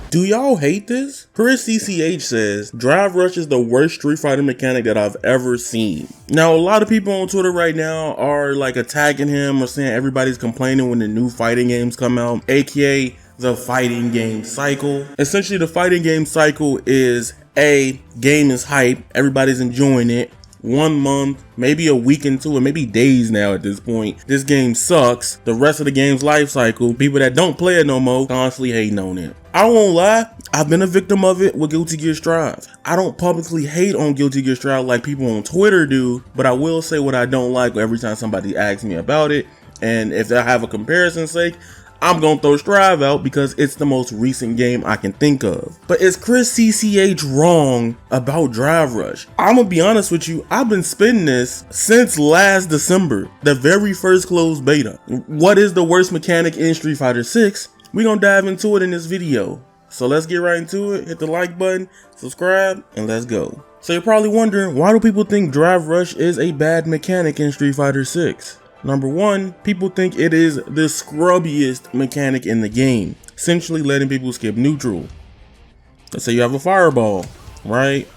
Do y'all hate this? Chris CCH says, Drive Rush is the worst Street Fighter mechanic that I've ever seen. Now, a lot of people on Twitter right now are like attacking him or saying everybody's complaining when the new fighting games come out, aka the fighting game cycle. Essentially, the fighting game cycle is game is hype, everybody's enjoying it. 1 month, maybe a week into it, maybe days now at this point, this game sucks. The rest of the game's life cycle, people that don't play it no more constantly hating on it. I won't lie, I've been a victim of it with Guilty Gear Strive. I don't publicly hate on Guilty Gear Strive like people on Twitter do, but I will say what I don't like every time somebody asks me about it. And if I have a comparison's sake, I'm gonna throw Strive out because it's the most recent game I can think of. But is Chris CCH wrong about Drive Rush? I'm gonna be honest with you, I've been spinning this since last December, the very first closed beta. What is the worst mechanic in Street Fighter 6? We're gonna dive into it in this video. So let's get right into it. Hit the like button, subscribe, and let's go. So you're probably wondering, why do people think Drive Rush is a bad mechanic in Street Fighter 6? Number one, people think it is the scrubbiest mechanic in the game, essentially letting people skip neutral. Let's say you have a fireball, right?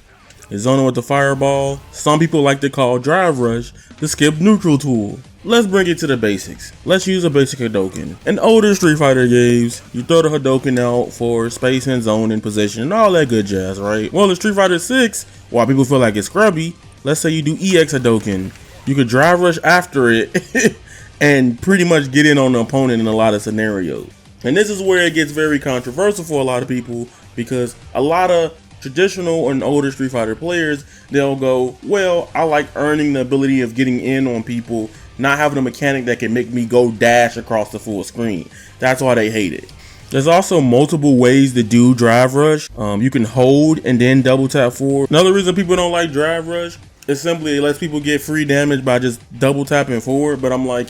You're zoning with the fireball. Some people like to call Drive Rush the skip neutral tool. Let's bring it to the basics. Let's use a basic Hadouken. In older Street Fighter games, you throw the Hadouken out for space and zone and position and all that good jazz, right? Well, in Street Fighter 6, while people feel like it's scrubby, let's say you do EX Hadouken. You could Drive Rush after it and pretty much get in on the opponent in a lot of scenarios. And this is where it gets very controversial for a lot of people, because a lot of traditional and older Street Fighter players, they'll go, well, I like earning the ability of getting in on people, not having a mechanic that can make me go dash across the full screen. That's why they hate it. There's also multiple ways to do Drive Rush. You can hold and then double tap forward. Another reason people don't like Drive Rush, it's simply it lets people get free damage by just double tapping forward. But I'm like,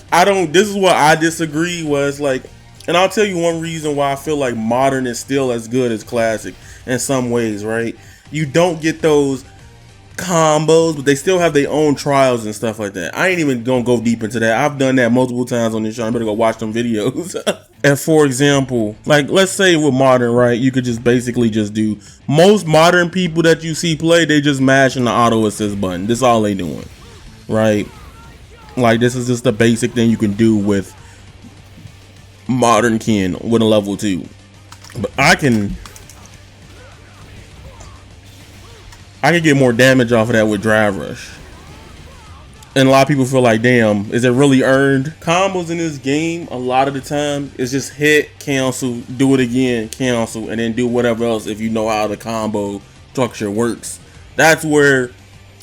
this is what I disagree was like, and I'll tell you one reason why I feel like modern is still as good as classic in some ways, right? You don't get those combos, but they still have their own trials and stuff like that. I ain't even gonna go deep into that. I've done that multiple times on this show. I better go watch them videos. And for example, like let's say with modern, right, you could just basically just do, most modern people that you see play, they just mashing the auto assist button. This is all they doing, right? Like this is just the basic thing you can do with modern kin with a level 2. But I can get more damage off of that with Drive Rush. And a lot of people feel like, damn, is it really earned? Combos in this game, a lot of the time, is just hit, cancel, do it again, cancel, and then do whatever else if you know how the combo structure works. That's where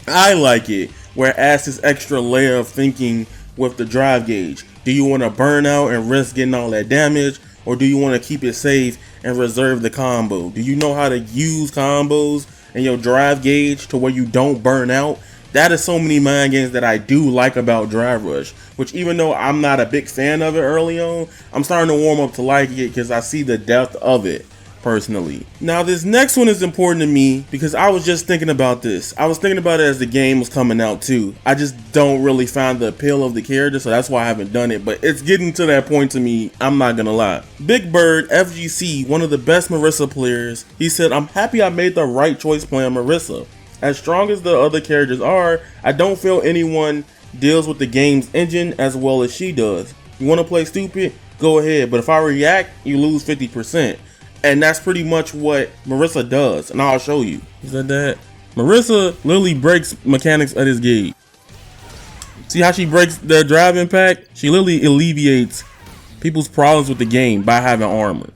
I like it, where it adds this extra layer of thinking with the drive gauge. Do you want to burn out and risk getting all that damage? Or do you want to keep it safe and reserve the combo? Do you know how to use combos and your drive gauge to where you don't burn out? That is so many mind games that I do like about Drive Rush, which even though I'm not a big fan of it early on, I'm starting to warm up to like it because I see the depth of it personally. Now this next one is important to me because I was just thinking about this. I was thinking about it as the game was coming out too. I just don't really find the appeal of the character, so that's why I haven't done it, but it's getting to that point to me, I'm not gonna lie. Big Bird FGC, one of the best Marisa players, he said, I'm happy I made the right choice playing Marisa. As strong as the other characters are, I don't feel anyone deals with the game's engine as well as she does. You want to play stupid? Go ahead, but if I react, you lose 50%. And that's pretty much what Marisa does, and I'll show you. Is that? Marisa literally breaks mechanics at his gauge. See how she breaks the drive impact? She literally alleviates people's problems with the game by having armor.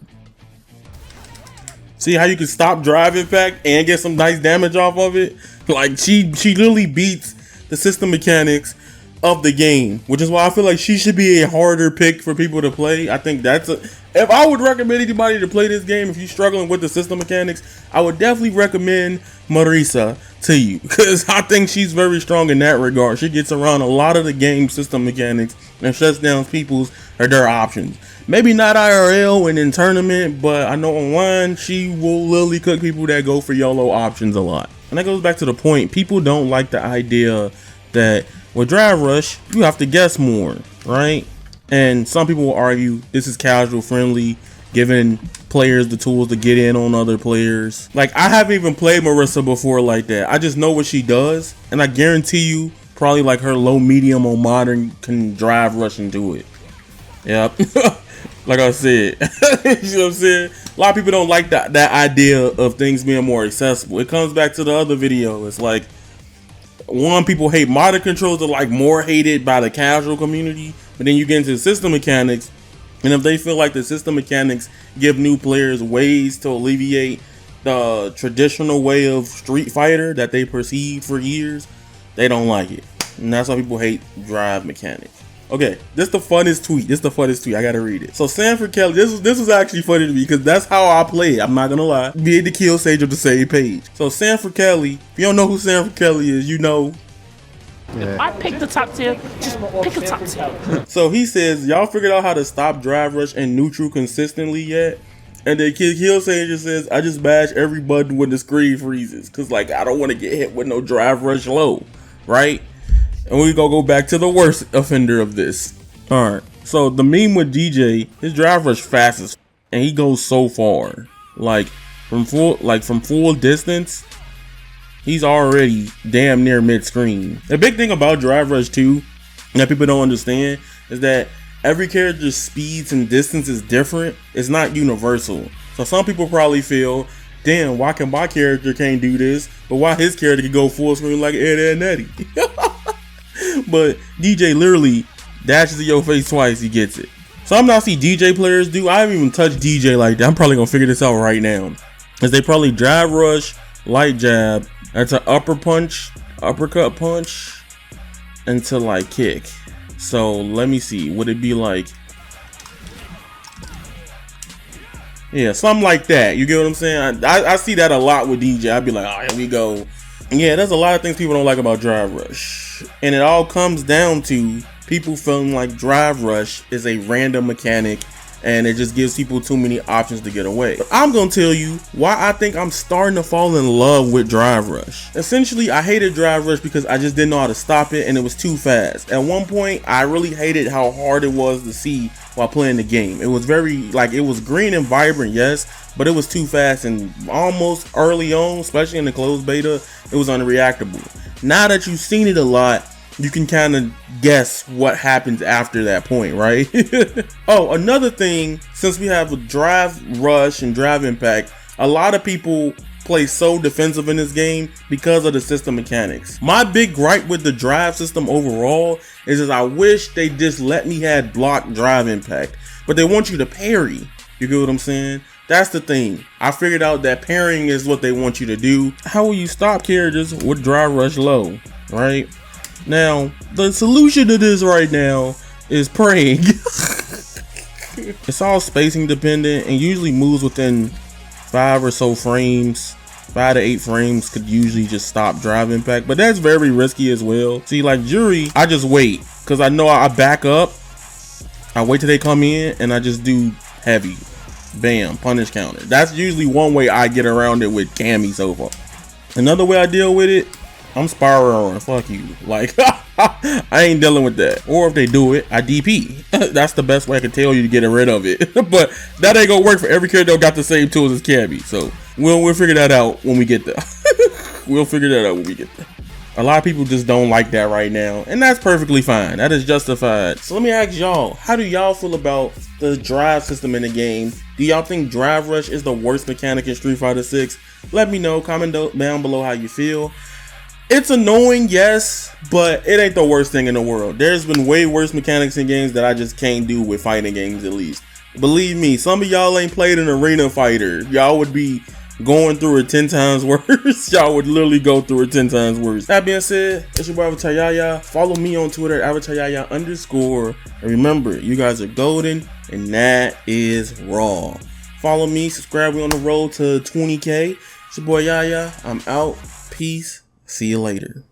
See how you can stop drive impact and get some nice damage off of it? Like she literally beats the system mechanics of the game, which is why I feel like she should be a harder pick for people to play. I think if I would recommend anybody to play this game, if you're struggling with the system mechanics, I would definitely recommend Marisa to you because I think she's very strong in that regard. She gets around a lot of the game system mechanics and shuts down people's or their options. Maybe not IRL and in tournament, but I know online she will literally cook people that go for YOLO options a lot. And that goes back to the point, people don't like the idea that with Drive Rush, you have to guess more, right? And some people will argue this is casual friendly giving players the tools to get in on other players. Like, I haven't even played Marisa before like that. I just know what she does, and I guarantee you probably like her low medium on modern can drive rush into it. Yep. Like I said, you know what I'm saying? A lot of people don't like that idea of things being more accessible. It comes back to the other video. It's like, one, people hate modern controls are like more hated by the casual community, but then you get into system mechanics, and if they feel like the system mechanics give new players ways to alleviate the traditional way of Street Fighter that they perceived for years, they don't like it. And that's why people hate drive mechanics. Okay, this is the funnest tweet. I gotta read it. So Sanford Kelly, this was actually funny to me because that's how I play. I'm not gonna lie. Me and the Kill Sage on the same page. So Sanford Kelly, if you don't know who Sanford Kelly is, you know. Yeah. I pick the top tier. Just pick the top tier. So he says, y'all figured out how to stop drive rush and neutral consistently yet? And then Kill Sage says, I just bash every button when the screen freezes. Cause like I don't want to get hit with no drive rush low, right? And we gonna go back to the worst offender of this. All right. So the meme with DJ, his drive rush fast as, and he goes so far, like from full distance, he's already damn near mid screen. The big thing about drive rush 2 that people don't understand is that every character's speeds and distance is different. It's not universal. So some people probably feel, damn, why can my character can't do this, but why his character can go full screen like Ed, Ed, and Eddie? But DJ literally dashes in your face twice, he gets it. So I'm not see DJ players do. I haven't even touched DJ like that. I'm probably gonna figure this out right now. Cause they probably drive rush, light jab, that's an uppercut punch, into like kick. So let me see. Would it be like, yeah, something like that. You get what I'm saying? I see that a lot with DJ. I'd be like, oh, here we go. Yeah, there's a lot of things people don't like about drive rush. And it all comes down to people feeling like drive rush is a random mechanic and it just gives people too many options to get away. But I'm gonna tell you why I think I'm starting to fall in love with drive rush. Essentially, I hated drive rush because I just didn't know how to stop it and it was too fast. At one point, I really hated how hard it was to see while playing the game. It was very, like, it was green and vibrant, yes, but it was too fast, and almost early on, especially in the closed beta, it was unreactable. Now that you've seen it a lot, you can kind of guess what happens after that point, right? Oh, another thing, since we have a drive rush and drive impact, a lot of people play so defensive in this game because of the system mechanics. My big gripe with the drive system overall is I wish they just let me have block drive impact, but they want you to parry. You get what I'm saying? That's the thing. I figured out that parrying is what they want you to do. How will you stop characters with drive rush low, right? Now, the solution to this right now is praying. It's all spacing dependent and usually moves within 5 or so frames. 5 to 8 frames could usually just stop drive impact, but that's very risky as well. See, like Jury, I just wait because I know I back up. I wait till they come in and I just do heavy. Bam, punish counter. That's usually one way I get around it with Cammy so far. Another way I deal with it, I'm spiraling. Fuck you. Like, I ain't dealing with that. Or if they do it, I DP. That's the best way I can tell you to get rid of it. But that ain't gonna work for every character that got the same tools as Cammy. So we'll figure that out when we get there. We'll figure that out when we get there. A lot of people just don't like that right now, and that's perfectly fine. That is justified. So let me ask y'all, how do y'all feel about the drive system in the game? Do y'all think drive rush is the worst mechanic in Street Fighter 6? Let me know. Comment down below how you feel. It's annoying, yes, but it ain't the worst thing in the world. There's been way worse mechanics in games that I just can't do with fighting games, at least. Believe me, some of y'all ain't played an arena fighter. Y'all would be going through it 10 times worse. Y'all would literally go through it 10 times worse. That being said, it's your boy Avataryaya. Follow me on Twitter, Avataryaya_. And remember, you guys are golden, and that is raw. Follow me, subscribe. We on the road to 20K. It's your boy Yaya. I'm out. Peace. See you later.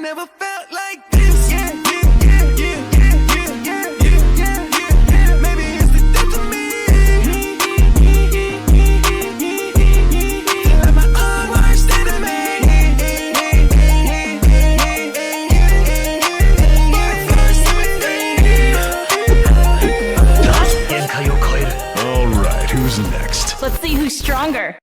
Maybe it's the death of me. Who's next? Let's see who's stronger.